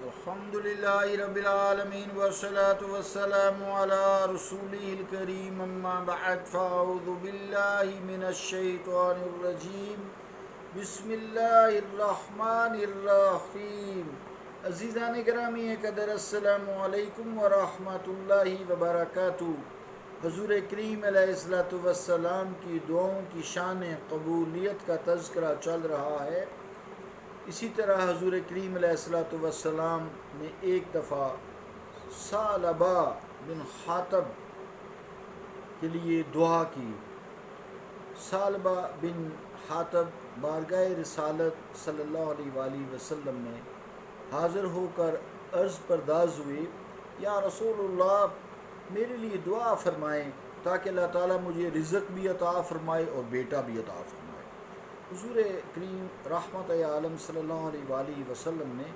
الحمد للہ رب العالمین والصلاة والسلام علی رسولہ الکریم اما بعد فاعوذ باللہ من الشیطان الرجیم بسم اللہ الرحمن الرحیم عزیزان گرامی قدر السلام علیکم ورحمۃ اللہ وبرکاتہ۔ حضور کریم علیہ السلام کی دعاؤں کی شان قبولیت کا تذکرہ چل رہا ہے۔ اسی طرح حضور کریم علیہ السلام نے ایک دفعہ ثعلبہ بن حاتب کے لیے دعا کی۔ ثعلبہ بن حاتب بارگاہ رسالت صلی اللہ علیہ وآلہ وسلم میں حاضر ہو کر عرض پرداز ہوئے، یا رسول اللہ میرے لیے دعا فرمائیں تاکہ اللہ تعالیٰ مجھے رزق بھی عطا فرمائے اور بیٹا بھی عطا فرمائے۔ حضور کریم رحمت عالم صلی اللہ علیہ وآلہ وسلم نے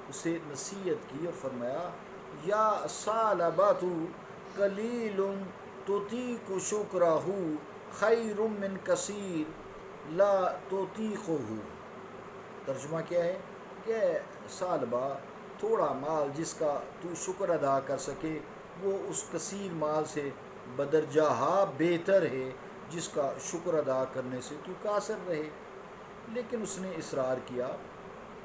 اسے نصیحت کی اور فرمایا، یا ثعلبۃ قلیل تطیق شکرہ خیر من کثیر لا تطیقہ۔ ترجمہ کیا ہے کہ ثعلبہ، تھوڑا مال جس کا تو شکر ادا کر سکے وہ اس کثیر مال سے بدرجہ بہتر ہے جس کا شکر ادا کرنے سے تو قاصر رہے۔ لیکن اس نے اصرار کیا،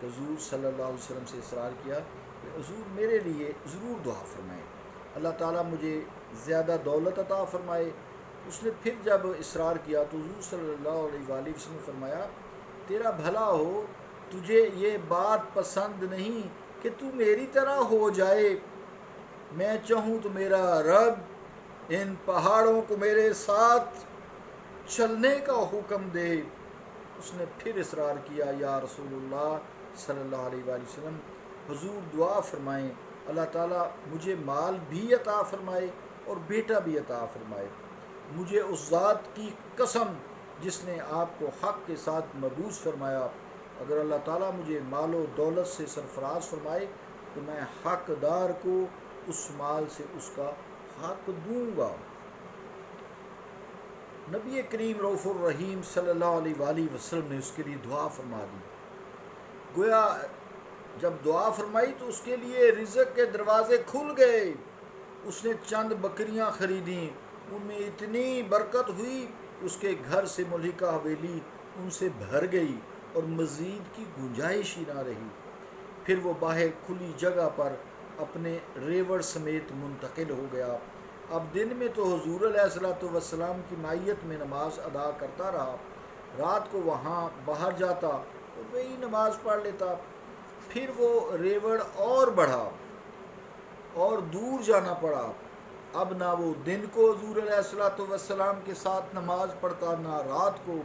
حضور صلی اللہ علیہ وسلم سے اصرار کیا کہ حضور میرے لیے ضرور دعا فرمائیں، اللہ تعالیٰ مجھے زیادہ دولت عطا فرمائے۔ اس نے پھر جب اصرار کیا تو حضور صلی اللہ علیہ وآلہ وسلم نے فرمایا، تیرا بھلا ہو، تجھے یہ بات پسند نہیں کہ تو میری طرح ہو جائے؟ میں چاہوں تو میرا رب ان پہاڑوں کو میرے ساتھ چلنے کا حکم دے۔ اس نے پھر اصرار کیا، یا رسول اللہ صلی اللہ علیہ وآلہ وسلم حضور دعا فرمائیں اللہ تعالیٰ مجھے مال بھی عطا فرمائے اور بیٹا بھی عطا فرمائے۔ مجھے اس ذات کی قسم جس نے آپ کو حق کے ساتھ مبعوث فرمایا، اگر اللہ تعالیٰ مجھے مال و دولت سے سرفراز فرمائے تو میں حقدار کو اس مال سے اس کا حق دوں گا۔ نبی کریم رؤوف الرحیم صلی اللہ علیہ وآلہ وسلم نے اس کے لیے دعا فرما دی۔ گویا جب دعا فرمائی تو اس کے لیے رزق کے دروازے کھل گئے۔ اس نے چند بکریاں خریدیں، ان میں اتنی برکت ہوئی کہ اس کے گھر سے ملکہ حویلی ان سے بھر گئی اور مزید کی گنجائش ہی نہ رہی۔ پھر وہ باہر کھلی جگہ پر اپنے ریوڑ سمیت منتقل ہو گیا۔ اب دن میں تو حضور علیہ السلام کی معیت میں نماز ادا کرتا رہا، رات کو وہاں باہر جاتا اور وہی نماز پڑھ لیتا۔ پھر وہ ریوڑ اور بڑھا اور دور جانا پڑا۔ اب نہ وہ دن کو حضور علیہ السلام کے ساتھ نماز پڑھتا نہ رات کو۔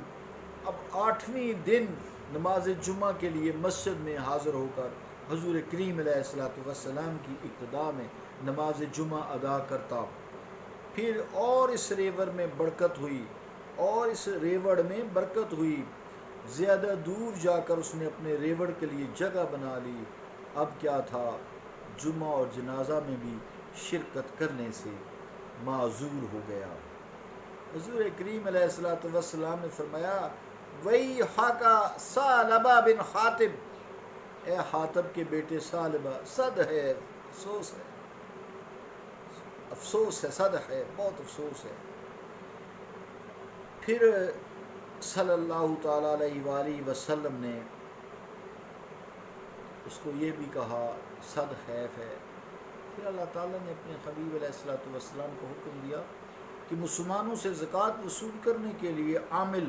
اب 8ویں دن نماز جمعہ کے لیے مسجد میں حاضر ہو کر حضور کریم علیہ السلام کی اقتداء میں نماز جمعہ ادا کرتا۔ پھر اور اس ریوڑ میں برکت ہوئی اور اس ریوڑ میں برکت ہوئی۔ زیادہ دور جا کر اس نے اپنے ریوڑ کے لیے جگہ بنا لی۔ اب کیا تھا، جمعہ اور جنازہ میں بھی شرکت کرنے سے معذور ہو گیا۔ حضور کریم علیہ السلام نے فرمایا، وَيْحَكَ ثعلبہ بن حاتب، اے حاتب کے بیٹے ثعلبہ، صد ہے، افسوس ہے، افسوس ہے، صد ہے، بہت افسوس ہے۔ پھر صلی اللہ تعالیٰ علیہ وآلہ وسلم نے اس کو یہ بھی کہا، صد خیف ہے۔ پھر اللہ تعالیٰ نے اپنے حبیب علیہ السلام کو حکم دیا کہ مسلمانوں سے زکوٰۃ وصول کرنے کے لیے عامل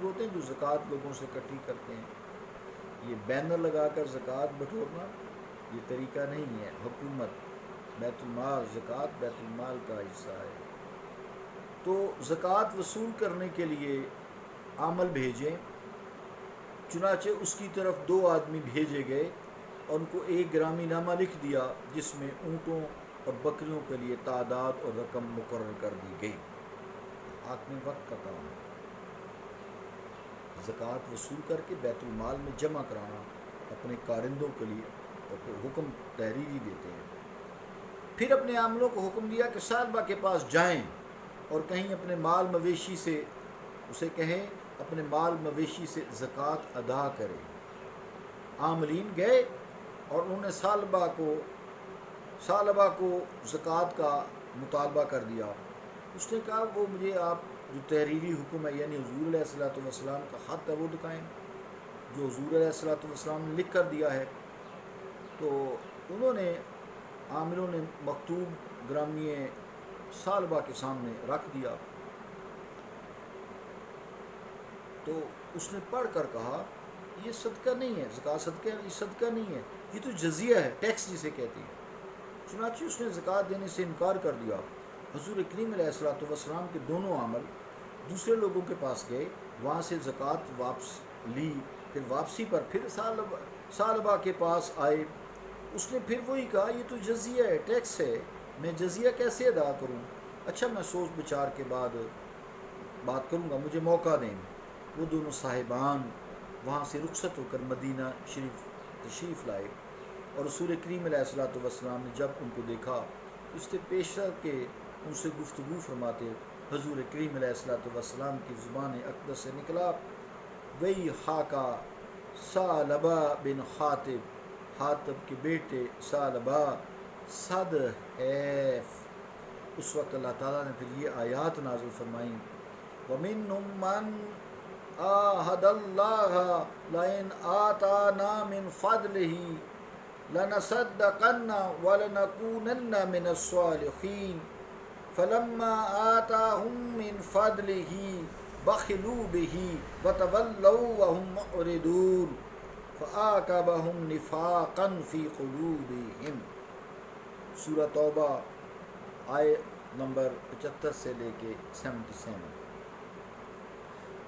ہوتے ہیں جو زکوٰۃ لوگوں سے اکٹھی کرتے ہیں۔ یہ بینر لگا کر زکوٰۃ بٹورنا یہ طریقہ نہیں ہے۔ حکومت بیت المال، زکوٰۃ بیت المال کا حصہ ہے، تو زکوٰۃ وصول کرنے کے لیے عامل بھیجیں۔ چنانچہ اس کی طرف 2 آدمی بھیجے گئے اور ان کو ایک گرامی نامہ لکھ دیا جس میں اونٹوں اور بکریوں کے لیے تعداد اور رقم مقرر کر دی گئی۔ حاکم وقت کا کام ہے زکوٰۃ وصول کر کے بیت المال میں جمع کرانا اپنے کارندوں کے لیے، اور پھر حکم تحریری دیتے ہیں۔ پھر اپنے عاملوں کو حکم دیا کہ ثعلبہ کے پاس جائیں اور کہیں اپنے مال مویشی سے اسے کہیں اپنے مال مویشی سے زکوٰۃ ادا کرے۔ عاملین گئے اور انہوں نے ثعلبہ کو زکوٰۃ کا مطالبہ کر دیا. اس نے کہا وہ مجھے آپ جو تحریری حکم ہے یعنی حضور علیہ الصلوۃ والسلام کا خط ہے وہ دکھائیں جو حضور علیہ الصلوۃ والسلام نے لکھ کر دیا ہے. تو انہوں نے عاملوں نے مکتوب گرامی ثعلبہ کے سامنے رکھ دیا. تو اس نے پڑھ کر کہا یہ صدقہ نہیں ہے، زکوٰۃ صدقہ یہ صدقہ نہیں ہے، یہ تو جزیہ ہے، ٹیکس جسے کہتے ہیں. چنانچہ اس نے زکوٰۃ دینے سے انکار کر دیا. حضور کریم علیہ الصلوۃ والسلام کے دونوں عمل دوسرے لوگوں کے پاس گئے، وہاں سے زکوٰۃ واپس لی، پھر واپسی پر پھر ثعلبہ کے پاس آئے. اس نے پھر وہی کہا یہ تو جزیہ ہے، ٹیکس ہے، میں جزیہ کیسے ادا کروں؟ اچھا میں سوچ بچار کے بعد بات کروں گا، مجھے موقع دیں. وہ دونوں صاحبان وہاں سے رخصت ہو کر مدینہ شریف تشریف لائے، اور رسول کریم علیہ الصلوۃ والسلام نے جب ان کو دیکھا اس سے پیش کے ان سے گفتگو فرماتے حضور کریم علیہ الصلوۃ والسلام کی زبان اقدس سے نکلا وہی حاکا ثعلبہ بن حاطب کے بیٹے ثعلبہ صد حیف. اس وقت اللہ تعالیٰ نے پھر یہ آیات نازل فرمائیں وَمِنْهُمْ مَنْ عَاهَدَ اللَّهَ لَئِنْ آتَانَا مِنْ فَضْلِهِ لَنَصَدَّقَنَّ وَلَنَكُونَنَّ مِنَ الصَّالِحِينَ فَلَمَّا آتَاهُمْ مِنْ فَضْلِهِ بَخِلُوا بِهِ وَتَوَلَّوْا وَهُمْ مُعْرِضُونَ فَأَعْقَبَهُمْ نِفَاقًا فِي قُلُوبِهِمْ. سورہ توبہ آیت نمبر 75 سے لے کے 77.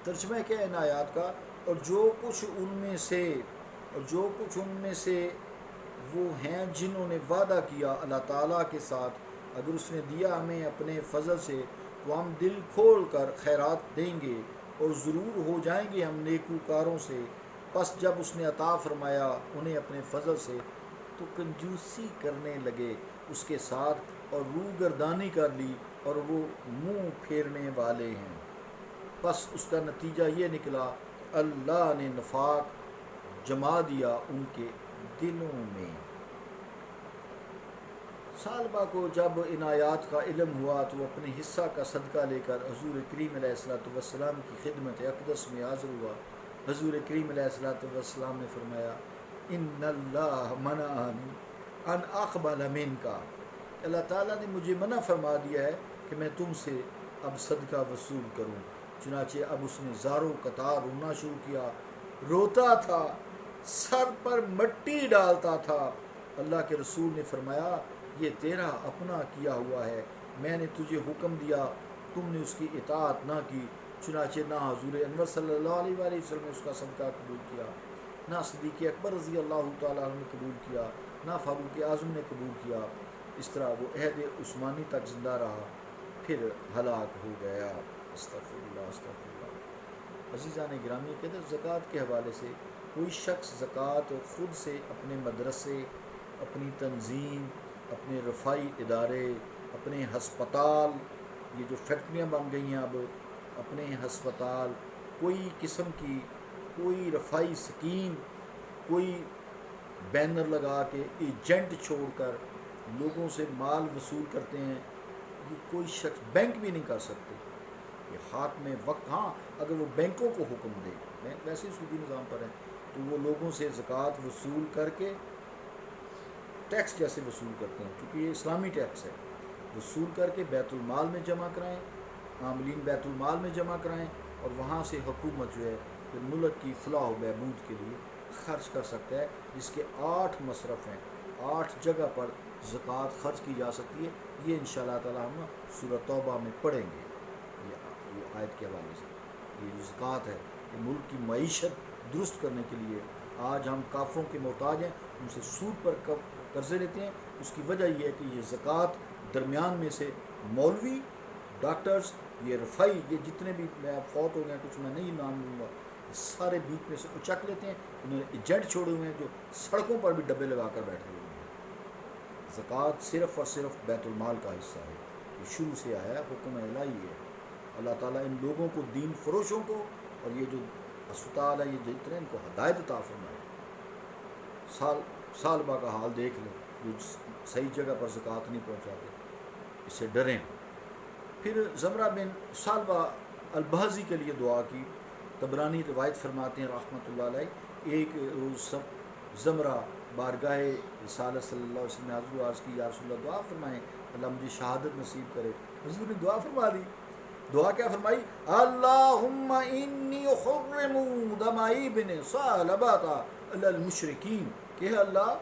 ترجمہ کیا ان آیات کا؟ اور جو کچھ ان میں سے وہ ہیں جنہوں نے وعدہ کیا اللہ تعالیٰ کے ساتھ اگر اس نے دیا ہمیں اپنے فضل سے تو ہم دل کھول کر خیرات دیں گے اور ضرور ہو جائیں گے ہم نیکوکاروں سے. پس جب اس نے عطا فرمایا انہیں اپنے فضل سے تو کنجوسی کرنے لگے اس کے ساتھ اور روگردانی کر لی اور وہ منہ پھیرنے والے ہیں. پس اس کا نتیجہ یہ نکلا کہ اللہ نے نفاق جما دیا ان کے دلوں میں. ثعلبہ کو جب ان آیات کا علم ہوا تو وہ اپنے حصہ کا صدقہ لے کر حضور کریم علیہ الصلوۃ والسلام کی خدمت اقدس میں حاضر ہوا. حضور کریم علیہ الصلوۃ والسلام نے فرمایا ان اللہ منعنی ان اقبل منک، اللہ تعالیٰ نے مجھے منع فرما دیا ہے کہ میں تم سے اب صدقہ وصول کروں. چنانچہ اب اس نے زاروں قطار رونا شروع کیا، روتا تھا، سر پر مٹی ڈالتا تھا. اللہ کے رسول نے فرمایا یہ تیرا اپنا کیا ہوا ہے، میں نے تجھے حکم دیا تم نے اس کی اطاعت نہ کی. چنانچہ نہ حضور انور صلی اللہ علیہ وآلہ وسلم نے اس کا صدقہ قبول کیا، نہ صدیق اکبر رضی اللہ تعالیٰ عنہ نے قبول کیا، نہ فاروق اعظم نے قبول کیا. اس طرح وہ عہد عثمانی تک زندہ رہا، پھر ہلاک ہو گیا. استغفر اللہ. عزیزان گرامی کہتے ہیں زکوٰۃ کے حوالے سے کوئی شخص زکوٰۃ خود سے اپنے مدرسے، اپنی تنظیم، اپنے رفاعی ادارے، اپنے ہسپتال، یہ جو فیکٹریاں بن گئی ہیں اب، اپنے ہسپتال، کوئی قسم کی کوئی رفاعی سکیم، کوئی بینر لگا کے ایجنٹ چھوڑ کر لوگوں سے مال وصول کرتے ہیں، یہ کوئی شخص بینک بھی نہیں کر سکتے. یہ ہاتھ میں وقت، ہاں اگر وہ بینکوں کو حکم دے، بینک ویسے سودی نظام پر ہیں، تو وہ لوگوں سے زکوٰۃ وصول کر کے ٹیکس جیسے وصول کرتے ہیں، کیونکہ یہ اسلامی ٹیکس ہے، وصول کر کے بیت المال میں جمع کرائیں، عاملین بیت المال میں جمع کرائیں، اور وہاں سے حکومت جو ہے پھر ملک کی فلاح و بہبود کے لیے خرچ کر سکتا ہے، جس کے 8 مصرف ہیں، 8 جگہ پر زکوٰۃ خرچ کی جا سکتی ہے. یہ انشاءاللہ تعالی ہم سورہ توبہ میں پڑھیں گے. یہ آیت کے حوالے سے یہ جو زکوٰۃ ہے یہ ملک کی معیشت درست کرنے کے لیے. آج ہم کافروں کے محتاج ہیں، ان سے سود پر قرضے لیتے ہیں. اس کی وجہ یہ ہے کہ یہ زکوٰۃ درمیان میں سے مولوی، ڈاکٹرز، یہ رفائی، یہ جتنے بھی فوت ہو گئے ہیں، کچھ میں نہیں نام لوں گا، سارے بیچ میں سے اچک لیتے ہیں. انہوں نے ایجنٹ چھوڑے ہوئے ہیں جو سڑکوں پر بھی ڈبے لگا کر بیٹھے ہوئے ہیں. زکوٰۃ صرف اور صرف بیت المال کا حصہ ہے، یہ شروع سے آیا ہے، حکم الہی ہے. اللہ تعالیٰ ان لوگوں کو، دین فروشوں کو، اور یہ جو اسپتال ہے، یہ جتنے ان کو ہدایت عطا فرمائے. سالبہ کا حال دیکھ لیں جو صحیح جگہ پر زکوٰۃ نہیں پہنچاتے، اس سے ڈریں۔ پھر زمرہ بن سالبہ البہزی کے لیے دعا کی۔ طبرانی روایت فرماتے ہیں رحمۃ اللہ علیہ، ایک روز سب زمرہ بارگاہ رسالت صلی اللہ علیہ وسلم نے حضور عرض کی، یا رسول اللہ دعا فرمائیں اللہ مجھے شہادت نصیب کرے۔ حضور نے دعا فرما دی۔ دعا کیا فرمائی؟ اللہم انی حرم دم ابن ثعلبہ علی المشرکین، کہ اللہ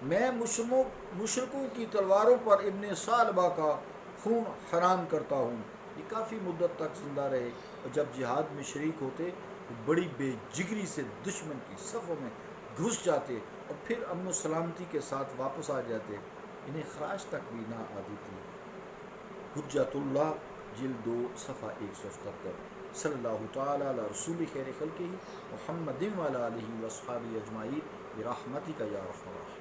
میں مشرکوں کی تلواروں پر ابن ثعلبہ کا خون حرام کرتا ہوں۔ یہ کافی مدت تک زندہ رہے، اور جب جہاد میں شریک ہوتے تو بڑی بے جگری سے دشمن کی صفوں میں گھس جاتے اور پھر امن و سلامتی کے ساتھ واپس آ جاتے، انہیں خراش تک بھی نہ آتی تھی۔ حجت اللہ جلد 2 صفحہ 177۔ صلی اللہ تعالی علی رسول خیر خلقہ محمد وعلی آلہ واصحابہ اجمعین برحمتک یا ارحم الراحمین۔